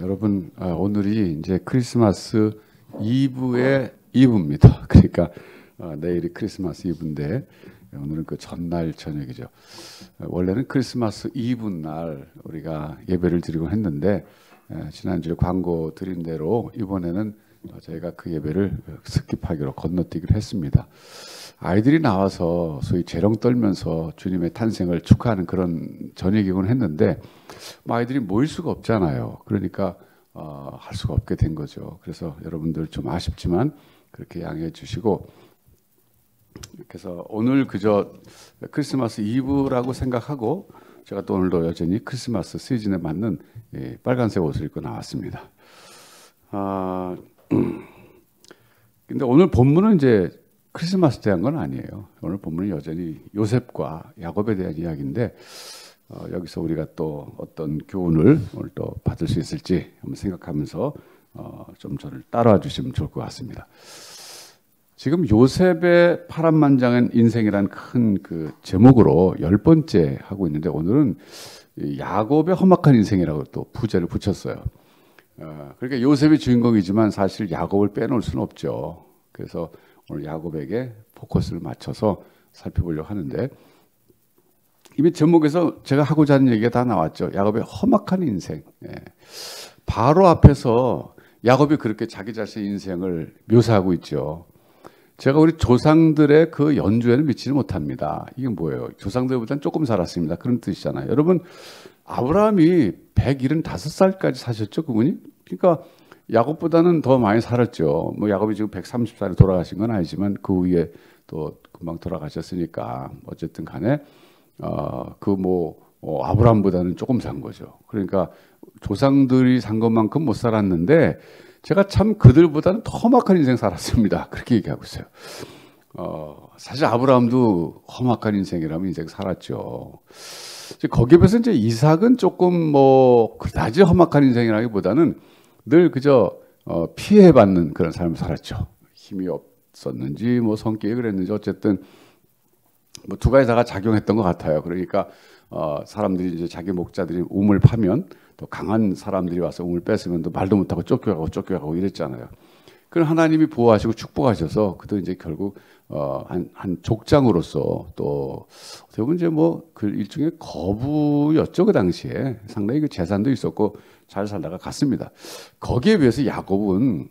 여러분, 오늘이 이제 크리스마스 이브의 이브입니다. 그러니까 내일이 크리스마스 이브인데 오늘은 그 전날 저녁이죠. 원래는 크리스마스 이브 날 우리가 예배를 드리곤 했는데 지난주에 광고 드린 대로 이번에는 저희가 그 예배를 스킵하기로 건너뛰기로 했습니다. 아이들이 나와서 소위 재롱 떨면서 주님의 탄생을 축하하는 그런 저녁이곤 했는데 아이들이 모일 수가 없잖아요. 그러니까 할 수가 없게 된 거죠. 그래서 여러분들 좀 아쉽지만 그렇게 양해해 주시고, 그래서 오늘 그저 크리스마스 이브라고 생각하고 제가 또 오늘도 여전히 크리스마스 시즌에 맞는 빨간색 옷을 입고 나왔습니다. 근데 오늘 본문은 이제 크리스마스에 대한 건 아니에요. 오늘 본문은 여전히 요셉과 야곱에 대한 이야기인데 여기서 우리가 또 어떤 교훈을 오늘 또 받을 수 있을지 한번 생각하면서 좀 저를 따라와 주시면 좋을 것 같습니다. 지금 요셉의 파란만장한 인생이라는 큰 그 제목으로 10번째 하고 있는데 오늘은 야곱의 험악한 인생이라고 또 부제를 붙였어요. 그러니까 요셉이 주인공이지만 사실 야곱을 빼놓을 수는 없죠. 그래서 오늘 야곱에게 포커스를 맞춰서 살펴보려고 하는데, 이미 제목에서 제가 하고자 하는 얘기가 다 나왔죠. 야곱의 험악한 인생. 바로 앞에서 야곱이 그렇게 자기 자신의 인생을 묘사하고 있죠. 제가 우리 조상들의 그 연주에는 미치지 못합니다. 이게 뭐예요? 조상들보다는 조금 살았습니다. 그런 뜻이잖아요. 여러분, 아브라함이 175살까지 사셨죠, 그분이? 그러니까 야곱보다는 더 많이 살았죠. 뭐 야곱이 지금 130살에 돌아가신 건 아니지만 그 후에 또 금방 돌아가셨으니까 어쨌든 간에 아브라함보다는 조금 산 거죠. 그러니까 조상들이 산 것만큼 못 살았는데 제가 참 그들보다는 더 험악한 인생 살았습니다. 그렇게 얘기하고 있어요. 사실 아브라함도 험악한 인생이라면 인생 살았죠. 거기에 비해서 이제 이삭은 조금 그다지 험악한 인생이라기보다는 늘 그저 피해받는 그런 삶을 살았죠. 힘이 없었는지 성격이 그랬는지 어쨌든 두 가지 다가 작용했던 것 같아요. 그러니까 사람들이 이제 자기 목자들이 우물 파면 또 강한 사람들이 와서 우물 뺏으면 또 말도 못하고 쫓겨가고 이랬잖아요. 그럼 하나님이 보호하시고 축복하셔서 그도 이제 결국 한 족장으로서 또 어떻게 보면 이제 그 일종의 거부였죠. 그 당시에 상당히 그 재산도 있었고 잘 살다가 갔습니다. 거기에 비해서 야곱은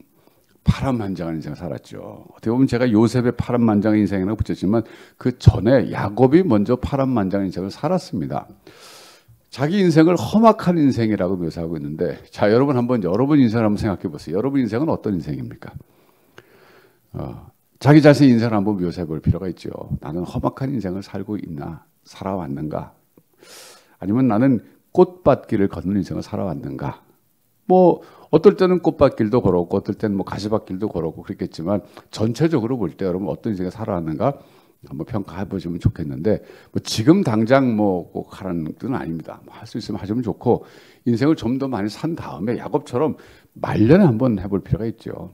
파란만장한 인생을 살았죠. 어떻게 보면 제가 요셉의 파란만장한 인생이라고 붙였지만 그 전에 야곱이 먼저 파란만장한 인생을 살았습니다. 자기 인생을 험악한 인생이라고 묘사하고 있는데, 자, 여러분 한번 여러분 인생을 한번 생각해 보세요. 여러분 인생은 어떤 인생입니까? 자기 자신의 인생을 한번 묘사해 볼 필요가 있죠. 나는 험악한 인생을 살고 있나? 살아왔는가? 아니면 나는 꽃밭길을 걷는 인생을 살아왔는가? 어떨 때는 꽃밭길도 걸었고 어떨 때는 가시밭길도 걸었고 그랬겠지만 전체적으로 볼 때 여러분 어떤 인생을 살아왔는가 한번 평가해 보시면 좋겠는데, 지금 당장 꼭 하라는 뜻은 아닙니다. 할 수 있으면 하시면 좋고 인생을 좀 더 많이 산 다음에 야곱처럼 말년에 한번 해볼 필요가 있죠.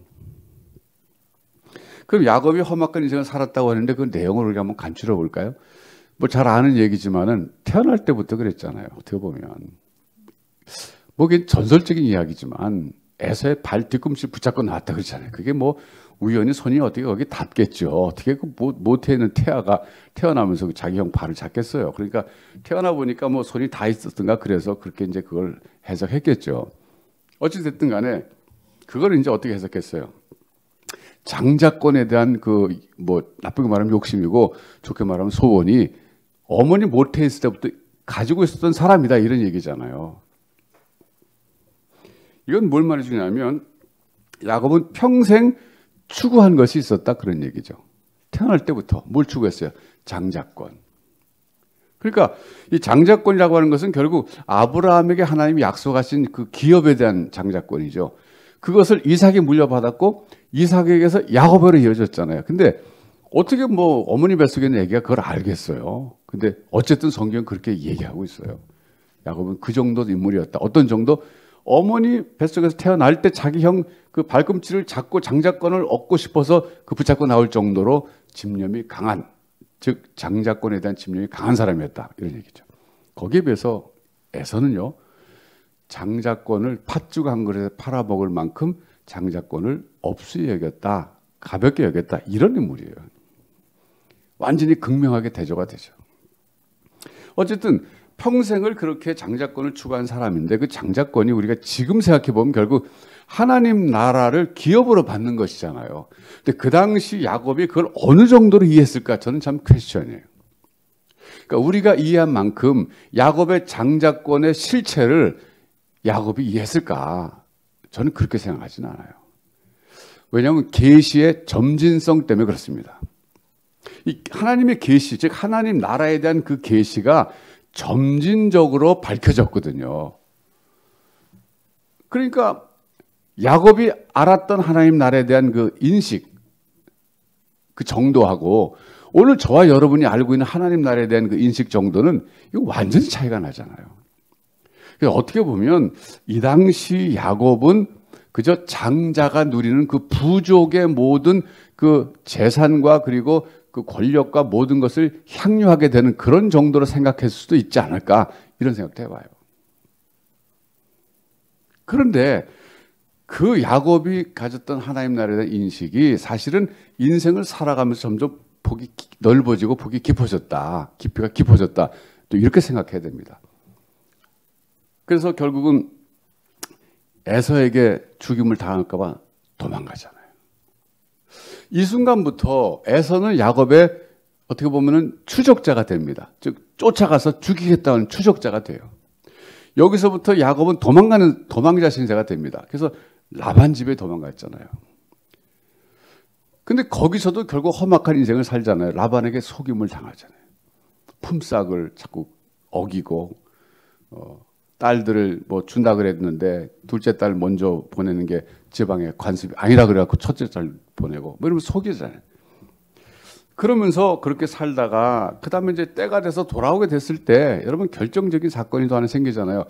그럼 야곱이 험악한 인생을 살았다고 하는데 그 내용을 우리가 한번 간추려 볼까요? 잘 아는 얘기지만은 태어날 때부터 그랬잖아요. 어떻게 보면 이게 전설적인 이야기지만 에서의 발 뒤꿈치 붙잡고 나왔다 그러잖아요. 그게 우연히 손이 어떻게 거기 닿겠죠. 어떻게 모태에는 태아가 태어나면서 자기 형 발을 잡겠어요. 그러니까 태어나 보니까 손이 다 있었던가 그래서 그렇게 이제 그걸 해석했겠죠. 어찌됐든 간에 그걸 이제 어떻게 해석했어요? 장자권에 대한 나쁘게 말하면 욕심이고 좋게 말하면 소원이 어머니 모태에 있을 때부터 가지고 있었던 사람이다 이런 얘기잖아요. 이건 뭘 말해주냐면 야곱은 평생 추구한 것이 있었다 그런 얘기죠. 태어날 때부터 뭘 추구했어요? 장자권. 그러니까 이 장자권이라고 하는 것은 결국 아브라함에게 하나님이 약속하신 그 기업에 대한 장자권이죠. 그것을 이삭이 물려받았고 이삭에게서 야곱으로 이어졌잖아요. 근데 어떻게 어머니 뱃속에 있는 애기가 그걸 알겠어요. 근데 어쨌든 성경은 그렇게 얘기하고 있어요. 야곱은 그 정도 인물이었다. 어떤 정도? 어머니 뱃속에서 태어날 때 자기 형 그 발꿈치를 잡고 장자권을 얻고 싶어서 그 붙잡고 나올 정도로 집념이 강한, 즉 장자권에 대한 집념이 강한 사람이었다 이런 얘기죠. 거기에 비해서 에서는요 장자권을 팥죽 한 그릇에 팔아먹을 만큼 장자권을 없이 여겼다, 가볍게 여겼다, 이런 인물이에요. 완전히 극명하게 대조가 되죠. 어쨌든 평생을 그렇게 장자권을 추구한 사람인데, 그 장자권이 우리가 지금 생각해 보면 결국 하나님 나라를 기업으로 받는 것이잖아요. 근데 그 당시 야곱이 그걸 어느 정도로 이해했을까? 저는 참 퀘스천이에요. 그러니까 우리가 이해한 만큼 야곱의 장자권의 실체를 야곱이 이해했을까? 저는 그렇게 생각하지는 않아요. 왜냐하면 계시의 점진성 때문에 그렇습니다. 이 하나님의 계시, 즉 하나님 나라에 대한 그 계시가 점진적으로 밝혀졌거든요. 그러니까 야곱이 알았던 하나님 나라에 대한 그 인식, 그 정도하고 오늘 저와 여러분이 알고 있는 하나님 나라에 대한 그 인식 정도는 이거 완전히 차이가 나잖아요. 그래서 어떻게 보면 이 당시 야곱은 그저 장자가 누리는 그 부족의 모든 그 재산과 그리고 그 권력과 모든 것을 향유하게 되는 그런 정도로 생각했을 수도 있지 않을까, 이런 생각도 해봐요. 그런데 그 야곱이 가졌던 하나님 나라에 대한 인식이 사실은 인생을 살아가면서 점점 폭이 넓어지고 폭이 깊어졌다, 깊이가 깊어졌다, 또 이렇게 생각해야 됩니다. 그래서 결국은 에서에게 죽임을 당할까 봐 도망가잖아요. 이 순간부터 에서는 야곱의 어떻게 보면은 추적자가 됩니다. 즉 쫓아가서 죽이겠다는 추적자가 돼요. 여기서부터 야곱은 도망자 신세가 됩니다. 그래서 라반 집에 도망갔잖아요. 근데 거기서도 결국 험악한 인생을 살잖아요. 라반에게 속임을 당하잖아요. 품삯을 자꾸 어기고 딸들을 뭐 준다 그랬는데 둘째 딸 먼저 보내는 게 지방의 관습이 아니라 그래갖고 첫째 딸 보내고 뭐 이러면 속이잖아요. 그러면서 그렇게 살다가 그 다음에 이제 때가 돼서 돌아오게 됐을 때 여러분 결정적인 사건이 또 하나 생기잖아요.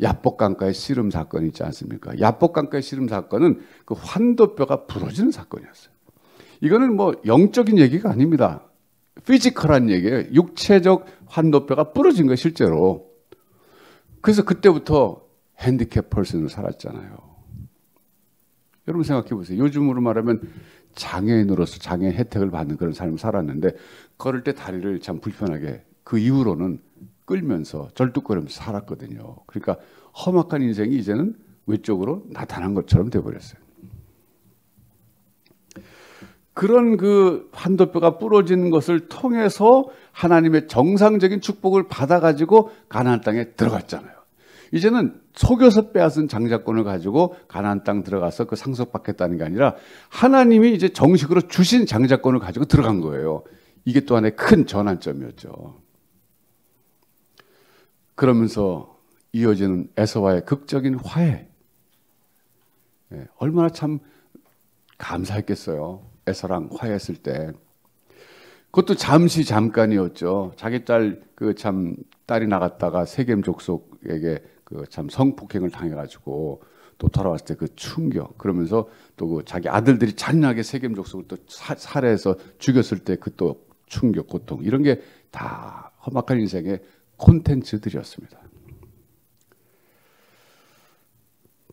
야복강가의 씨름 사건이 있지 않습니까? 야복강가의 씨름 사건은 그 환도뼈가 부러지는 사건이었어요. 이거는 뭐 영적인 얘기가 아닙니다. 피지컬한 얘기예요. 육체적 환도뼈가 부러진 거예요, 실제로. 그래서 그때부터 핸디캡 퍼슨으로 살았잖아요. 여러분 생각해 보세요. 요즘으로 말하면 장애인으로서 장애 혜택을 받는 그런 삶을 살았는데 걸을 때 다리를 참 불편하게 그 이후로는 끌면서 절뚝거리면서 살았거든요. 그러니까 험악한 인생이 이제는 외적으로 나타난 것처럼 돼버렸어요. 그런 그 환도뼈가 부러지는 것을 통해서 하나님의 정상적인 축복을 받아가지고 가나안 땅에 들어갔잖아요. 이제는 속여서 빼앗은 장자권을 가지고 가나안 땅 들어가서 그 상속받겠다는 게 아니라 하나님이 이제 정식으로 주신 장자권을 가지고 들어간 거예요. 이게 또 하나의 큰 전환점이었죠. 그러면서 이어지는 에서와의 극적인 화해. 얼마나 참 감사했겠어요. 에서랑 화해했을 때. 그것도 잠깐이었죠. 자기 딸 그 참 딸이 나갔다가 세겜 족속에게 그 참 성폭행을 당해가지고 또 돌아왔을 때 그 충격. 그러면서 또 그 자기 아들들이 잔인하게 세겜 족속을 또 살해해서 죽였을 때 그 또 충격, 고통, 이런 게 다 험악한 인생의 콘텐츠들이었습니다.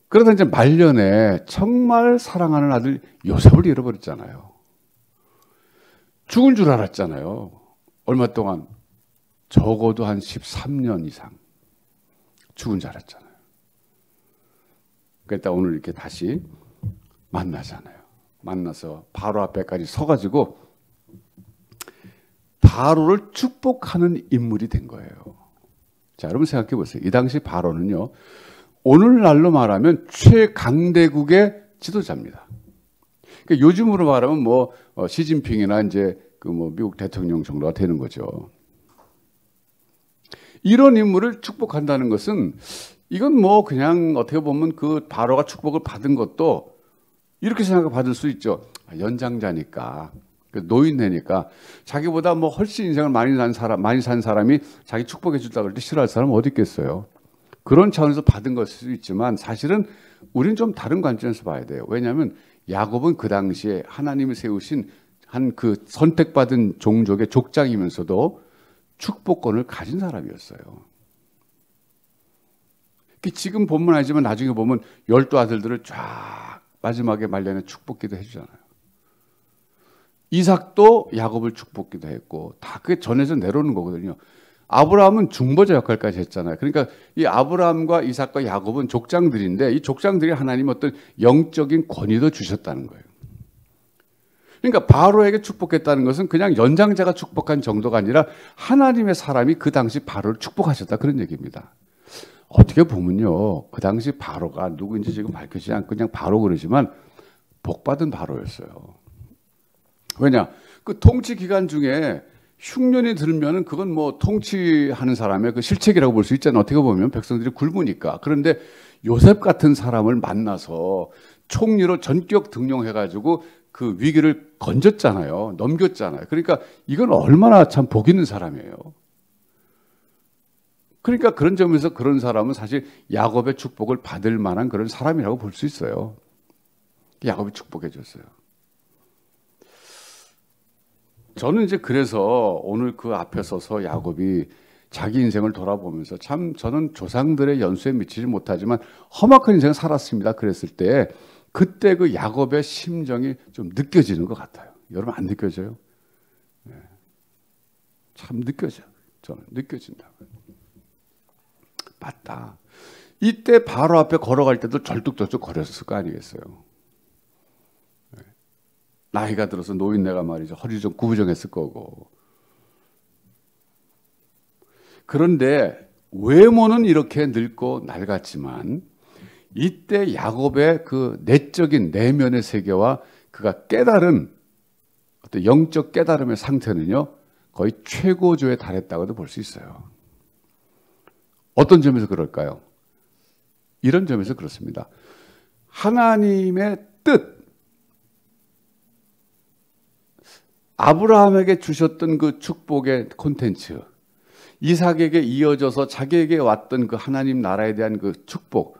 그러다 이제 말년에 정말 사랑하는 아들 요셉을 잃어버렸잖아요. 죽은 줄 알았잖아요. 얼마 동안 적어도 한 13년 이상 죽은 줄 알았잖아요. 그러니까 오늘 이렇게 다시 만나잖아요. 만나서 바로 앞에까지 서가지고 바로를 축복하는 인물이 된 거예요. 자, 여러분 생각해 보세요. 이 당시 바로는요, 오늘날로 말하면 최강대국의 지도자입니다. 그러니까 요즘으로 말하면 뭐 시진핑이나 이제 그 뭐 미국 대통령 정도가 되는 거죠. 이런 인물을 축복한다는 것은 이건 뭐 그냥 어떻게 보면 그 바로가 축복을 받은 것도 이렇게 생각을 받을 수 있죠. 연장자니까, 노인네니까 자기보다 뭐 훨씬 인생을 많이 산 사람이 자기 축복해 준다고 할 때 싫어할 사람은 어디 있겠어요. 그런 차원에서 받은 것일 수도 있지만 사실은 우리는 좀 다른 관점에서 봐야 돼요. 왜냐하면 야곱은 그 당시에 하나님이 세우신 한 그 선택받은 종족의 족장이면서도 축복권을 가진 사람이었어요. 지금 보면 아니지만 나중에 보면 12아들들을 쫙 마지막에 말년에 축복기도 해주잖아요. 이삭도 야곱을 축복기도 했고 다 그게 전해서 내려오는 거거든요. 아브라함은 중보자 역할까지 했잖아요. 그러니까 이 아브라함과 이삭과 야곱은 족장들인데 이 족장들이 하나님 어떤 영적인 권위도 주셨다는 거예요. 그러니까 바로에게 축복했다는 것은 그냥 연장자가 축복한 정도가 아니라 하나님의 사람이 그 당시 바로를 축복하셨다 그런 얘기입니다. 어떻게 보면요, 그 당시 바로가 누구인지 지금 밝혀지지 않고 그냥 바로 그러지만 복받은 바로였어요. 왜냐? 그 통치 기간 중에 흉년이 들면은 그건 뭐 통치하는 사람의 그 실책이라고 볼 수 있잖아요. 어떻게 보면 백성들이 굶으니까. 그런데 요셉 같은 사람을 만나서 총리로 전격 등용해가지고 그 위기를 건졌잖아요. 넘겼잖아요. 그러니까 이건 얼마나 참 복 있는 사람이에요. 그러니까 그런 점에서 그런 사람은 사실 야곱의 축복을 받을 만한 그런 사람이라고 볼 수 있어요. 야곱이 축복해 줬어요. 저는 이제 그래서 오늘 그 앞에 서서 야곱이 자기 인생을 돌아보면서 참 저는 조상들의 연수에 미치지 못하지만 험악한 인생을 살았습니다. 그랬을 때 그때 그 야곱의 심정이 좀 느껴지는 것 같아요. 여러분 안 느껴져요? 네. 참 느껴져요. 저는 느껴진다고요. 맞다. 이때 바로 앞에 걸어갈 때도 절뚝절뚝 거렸을 거 아니겠어요? 네. 나이가 들어서 노인네가 말이죠. 허리 좀 구부정했을 거고. 그런데 외모는 이렇게 늙고 낡았지만 이때 야곱의 그 내적인 내면의 세계와 그가 깨달은 어떤 영적 깨달음의 상태는요 거의 최고조에 달했다고도 볼 수 있어요. 어떤 점에서 그럴까요? 이런 점에서 그렇습니다. 하나님의 뜻, 아브라함에게 주셨던 그 축복의 콘텐츠, 이삭에게 이어져서 자기에게 왔던 그 하나님 나라에 대한 그 축복,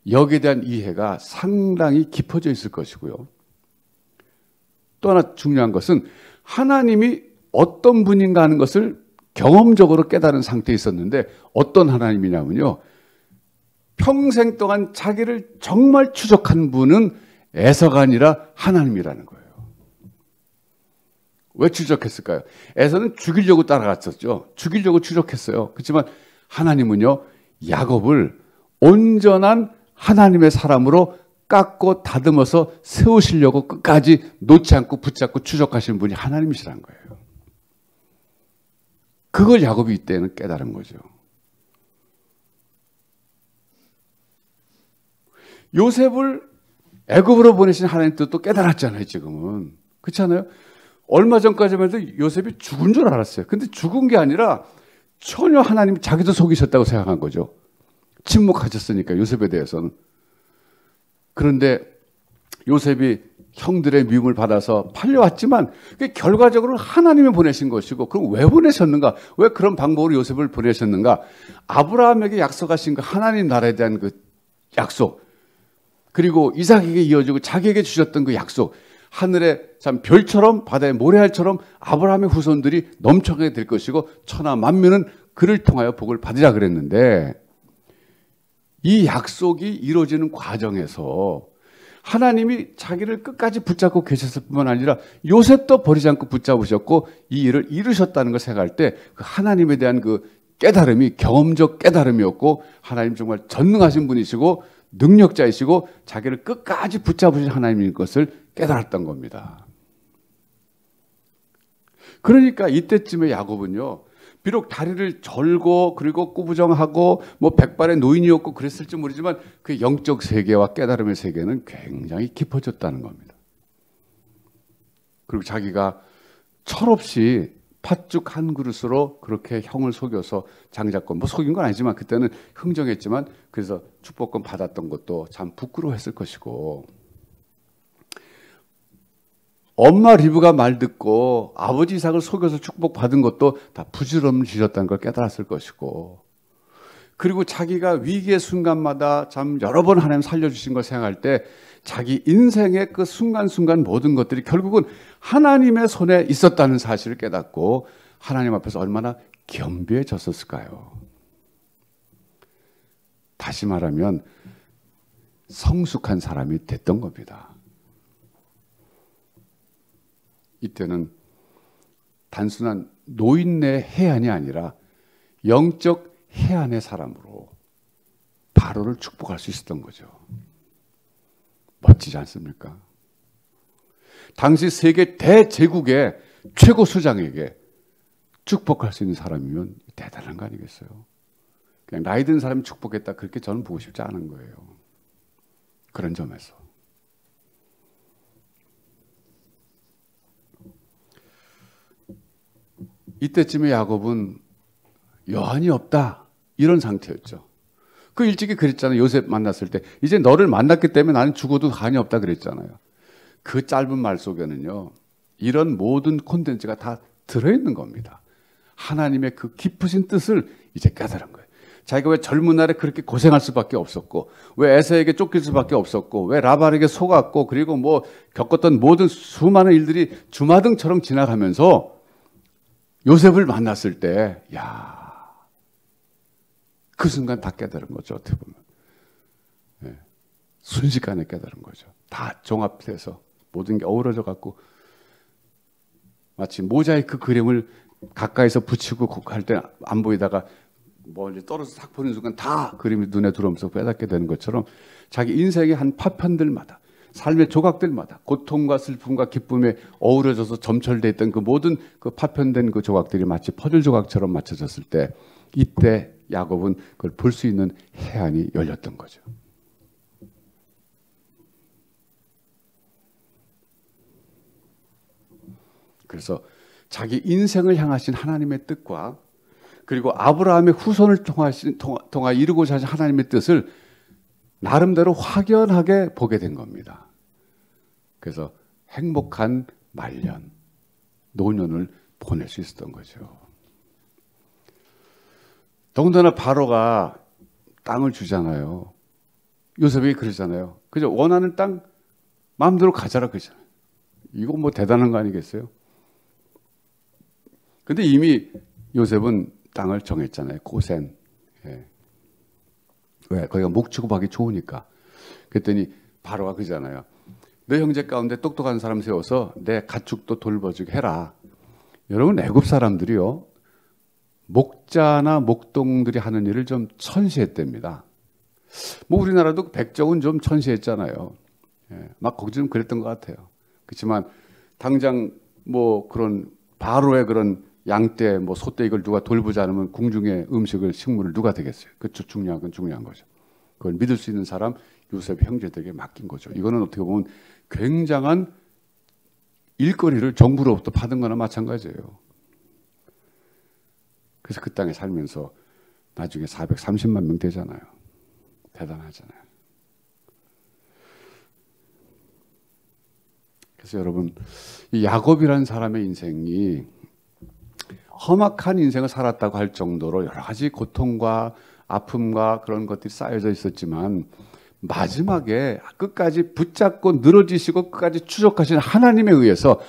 여기에 대한 이해가 상당히 깊어져 있을 것이고요. 또 하나 중요한 것은 하나님이 어떤 분인가 하는 것을 경험적으로 깨달은 상태에 있었는데 어떤 하나님이냐면요. 평생 동안 자기를 정말 추적한 분은 에서가 아니라 하나님이라는 거예요. 왜 추적했을까요? 에서는 죽이려고 따라갔었죠. 죽이려고 추적했어요. 그렇지만 하나님은요. 야곱을 온전한 하나님의 사람으로 깎고 다듬어서 세우시려고 끝까지 놓지 않고 붙잡고 추적하시는 분이 하나님이시라는 거예요. 그걸 야곱이 이때는 깨달은 거죠. 요셉을 애굽으로 보내신 하나님 뜻도 깨달았잖아요. 지금은. 그렇지 않아요? 얼마 전까지만 해도 요셉이 죽은 줄 알았어요. 근데 죽은 게 아니라 전혀 하나님이 자기도 속이셨다고 생각한 거죠. 침묵하셨으니까 요셉에 대해서는. 그런데 요셉이 형들의 미움을 받아서 팔려왔지만 결과적으로 하나님이 보내신 것이고 그럼 왜 보내셨는가? 왜 그런 방법으로 요셉을 보내셨는가? 아브라함에게 약속하신 그 하나님 나라에 대한 그 약속, 그리고 이삭에게 이어지고 자기에게 주셨던 그 약속, 하늘에 참 별처럼 바다의 모래알처럼 아브라함의 후손들이 넘쳐나게 될 것이고 천하 만민은 그를 통하여 복을 받으라 그랬는데 이 약속이 이루어지는 과정에서 하나님이 자기를 끝까지 붙잡고 계셨을 뿐만 아니라 요셉도 버리지 않고 붙잡으셨고 이 일을 이루셨다는 걸 생각할 때 그 하나님에 대한 그 깨달음이 경험적 깨달음이었고 하나님 정말 전능하신 분이시고 능력자이시고 자기를 끝까지 붙잡으신 하나님인 것을 깨달았던 겁니다. 그러니까 이때쯤에 야곱은요. 비록 다리를 절고 그리고 꾸부정하고 뭐 백발의 노인이었고 그랬을지 모르지만 그 영적 세계와 깨달음의 세계는 굉장히 깊어졌다는 겁니다. 그리고 자기가 철없이 팥죽 한 그릇으로 그렇게 형을 속여서 장자권 뭐 속인 건 아니지만 그때는 흥정했지만 그래서 축복권 받았던 것도 참 부끄러워했을 것이고 엄마 리브가 말 듣고 아버지 이삭을 속여서 축복받은 것도 다 부질없는 짓이었다는 걸 깨달았을 것이고 그리고 자기가 위기의 순간마다 참 여러 번 하나님 살려주신 걸 생각할 때 자기 인생의 그 순간순간 모든 것들이 결국은 하나님의 손에 있었다는 사실을 깨닫고 하나님 앞에서 얼마나 겸비해졌었을까요? 다시 말하면 성숙한 사람이 됐던 겁니다. 이때는 단순한 노인네 해안이 아니라 영적 해안의 사람으로 바로를 축복할 수 있었던 거죠. 멋지지 않습니까? 당시 세계 대제국의 최고 수장에게 축복할 수 있는 사람이면 대단한 거 아니겠어요? 그냥 나이 든 사람이 축복했다, 그렇게 저는 보고 싶지 않은 거예요. 그런 점에서. 이때쯤에 야곱은 여한이 없다, 이런 상태였죠. 그 일찍이 그랬잖아요. 요셉 만났을 때 이제 너를 만났기 때문에 나는 죽어도 한이 없다 그랬잖아요. 그 짧은 말 속에는요, 이런 모든 콘텐츠가 다 들어있는 겁니다. 하나님의 그 깊으신 뜻을 이제 깨달은 거예요. 자기가 왜 젊은 날에 그렇게 고생할 수밖에 없었고, 왜 에사에게 쫓길 수밖에 없었고, 왜 라반에게 속았고, 그리고 뭐 겪었던 모든 수많은 일들이 주마등처럼 지나가면서 요셉을 만났을 때, 그 순간 다 깨달은 거죠. 어떻게 보면. 예, 순식간에 깨달은 거죠. 다 종합돼서 모든 게 어우러져 갖고, 마치 모자이크 그림을 가까이서 붙이고 할 때 안 보이다가 멀리 떨어져 싹 보는 순간 다 그림이 눈에 들어오면서 깨닫게 되는 것처럼, 자기 인생의 한 파편들마다, 삶의 조각들마다 고통과 슬픔과 기쁨에 어우러져서 점철되어 있던 그 모든 그 파편된 그 조각들이 마치 퍼즐 조각처럼 맞춰졌을 때, 이때 야곱은 그걸 볼 수 있는 해안이 열렸던 거죠. 그래서 자기 인생을 향하신 하나님의 뜻과, 그리고 아브라함의 후손을 통하 이루고자 하신 하나님의 뜻을 나름대로 확연하게 보게 된 겁니다. 그래서 행복한 말년, 노년을 보낼 수 있었던 거죠. 더군다나 바로가 땅을 주잖아요. 요셉이 그러잖아요. 그죠? 원하는 땅 마음대로 가져라 그러잖아요. 이거 뭐 대단한 거 아니겠어요? 근데 이미 요셉은 땅을 정했잖아요. 고센. 예. 왜? 거기가 목 취급하기 좋으니까. 그랬더니 바로가 그러잖아요. 너 형제 가운데 똑똑한 사람 세워서 내 가축도 돌봐주게 해라. 여러분, 애굽 사람들이요, 목자나 목동들이 하는 일을 좀 천시했답니다. 뭐 우리나라도 백정은 좀 천시했잖아요. 예. 막 거기 좀 그랬던 것 같아요. 그렇지만 당장 뭐 그런 바로의 그런 양떼, 뭐 소떼 이걸 누가 돌보지 않으면 궁중의 음식을, 식물을 누가 되겠어요? 그 중요한 건 중요한 거죠. 그걸 믿을 수 있는 사람, 요셉 형제들에게 맡긴 거죠. 이거는 어떻게 보면 굉장한 일거리를 정부로부터 받은 거나 마찬가지예요. 그래서 그 땅에 살면서 나중에 430만 명 되잖아요. 대단하잖아요. 그래서 여러분, 이 야곱이라는 사람의 인생이 험악한 인생을 살았다고 할 정도로 여러 가지 고통과 아픔과 그런 것들이 쌓여져 있었지만, 마지막에 끝까지 붙잡고 늘어지시고 끝까지 추적하신 하나님에 의해서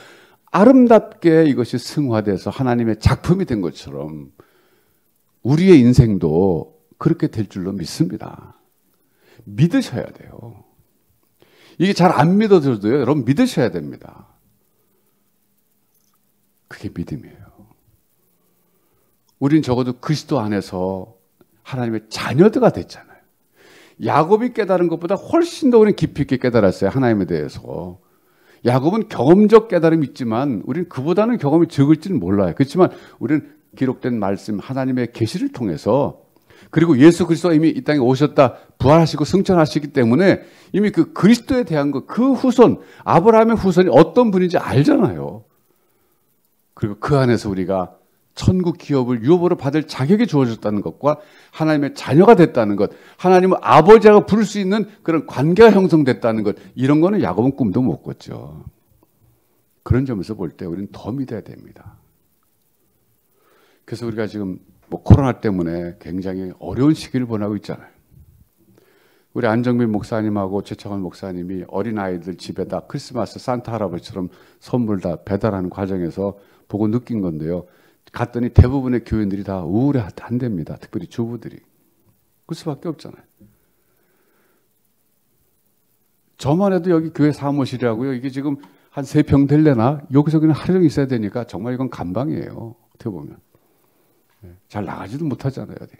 아름답게 이것이 승화돼서 하나님의 작품이 된 것처럼 우리의 인생도 그렇게 될 줄로 믿습니다. 믿으셔야 돼요. 이게 잘 안 믿어져도요, 여러분 믿으셔야 됩니다. 그게 믿음이에요. 우린 적어도 그리스도 안에서 하나님의 자녀들가 됐잖아요. 야곱이 깨달은 것보다 훨씬 더 우리는 깊이 있게 깨달았어요. 하나님에 대해서. 야곱은 경험적 깨달음이 있지만 우리는 그보다는 경험이 적을지는 몰라요. 그렇지만 우리는 기록된 말씀, 하나님의 계시를 통해서, 그리고 예수 그리스도가 이미 이 땅에 오셨다, 부활하시고 승천하시기 때문에 이미 그 그리스도에 대한 그 후손, 아브라함의 후손이 어떤 분인지 알잖아요. 그리고 그 안에서 우리가 천국 기업을 유업으로 받을 자격이 주어졌다는 것과 하나님의 자녀가 됐다는 것, 하나님을 아버지라고 부를 수 있는 그런 관계가 형성됐다는 것, 이런 거는 야곱은 꿈도 못 꿨죠. 그런 점에서 볼 때 우리는 더 믿어야 됩니다. 그래서 우리가 지금 뭐 코로나 때문에 굉장히 어려운 시기를 보내고 있잖아요. 우리 안정빈 목사님하고 최창원 목사님이 어린아이들 집에다 크리스마스 산타 할아버지처럼 선물 다 배달하는 과정에서 보고 느낀 건데요. 갔더니 대부분의 교인들이 다 우울해한답니다. 특별히 주부들이. 그럴 수밖에 없잖아요. 저만 해도 여기 교회 사무실이라고요. 이게 지금 한 3평 될래나? 여기서 그냥 하루 종일 있어야 되니까 정말 이건 감방이에요. 어떻게 보면. 잘 나가지도 못하잖아요. 어디.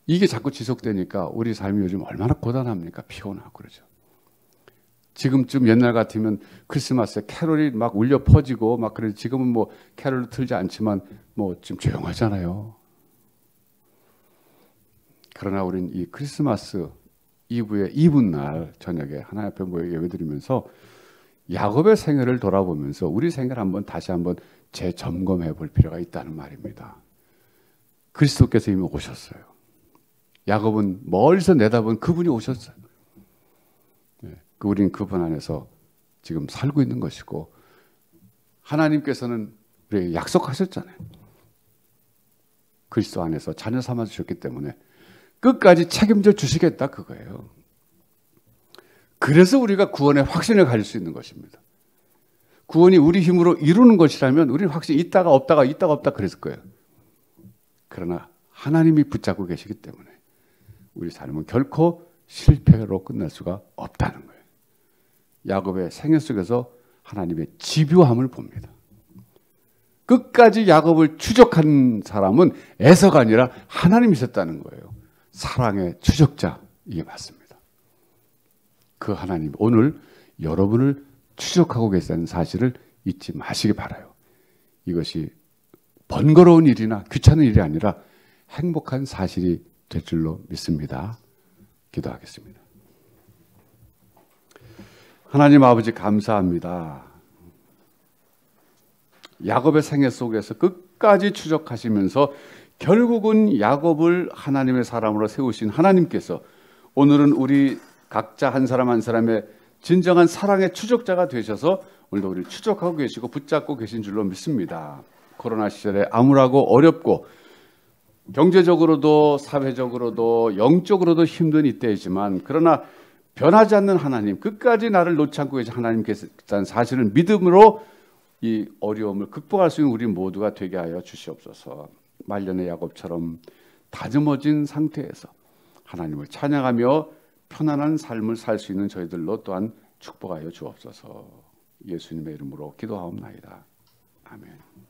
이게 자꾸 지속되니까 우리 삶이 요즘 얼마나 고단합니까? 피곤하고 그러죠. 지금쯤 옛날 같으면 크리스마스에 캐롤이 막 울려 퍼지고 막 그래. 지금은 뭐 캐롤을 틀지 않지만 뭐 좀 조용하잖아요. 그러나 우린 이 크리스마스 이브의 이브날 저녁에 하나님 앞에 모여 예배드리면서 야곱의 생애를 돌아보면서 우리 생애를 다시 한번 재점검해 볼 필요가 있다는 말입니다. 그리스도께서 이미 오셨어요. 야곱은 멀리서 내다본 그분이 오셨어요. 우린 그분 안에서 지금 살고 있는 것이고 하나님께서는 우리에게 약속하셨잖아요. 그리스도 안에서 자녀 삼아 주셨기 때문에 끝까지 책임져 주시겠다 그거예요. 그래서 우리가 구원의 확신을 가질 수 있는 것입니다. 구원이 우리 힘으로 이루는 것이라면 우리는 확신이 있다가 없다가 그랬을 거예요. 그러나 하나님이 붙잡고 계시기 때문에 우리 삶은 결코 실패로 끝날 수가 없다는 거예요. 야곱의 생애 속에서 하나님의 집요함을 봅니다. 끝까지 야곱을 추적한 사람은 에서가 아니라 하나님이셨다는 거예요. 사랑의 추적자, 이게 맞습니다. 그 하나님, 오늘 여러분을 추적하고 계시다는 사실을 잊지 마시기 바라요. 이것이 번거로운 일이나 귀찮은 일이 아니라 행복한 사실이 될 줄로 믿습니다. 기도하겠습니다. 하나님 아버지 감사합니다. 야곱의 생애 속에서 끝까지 추적하시면서 결국은 야곱을 하나님의 사람으로 세우신 하나님께서 오늘은 우리 각자 한 사람 한 사람의 진정한 사랑의 추적자가 되셔서 오늘도 우리를 추적하고 계시고 붙잡고 계신 줄로 믿습니다. 코로나 시절에 암울하고 어렵고 경제적으로도 사회적으로도 영적으로도 힘든 이때이지만 그러나 변하지 않는 하나님, 끝까지 나를 놓지 않고 계신 하나님께서는 사실을 믿음으로 이 어려움을 극복할 수 있는 우리 모두가 되게 하여 주시옵소서. 말년의 야곱처럼 다듬어진 상태에서 하나님을 찬양하며 편안한 삶을 살 수 있는 저희들로 또한 축복하여 주옵소서. 예수님의 이름으로 기도하옵나이다. 아멘.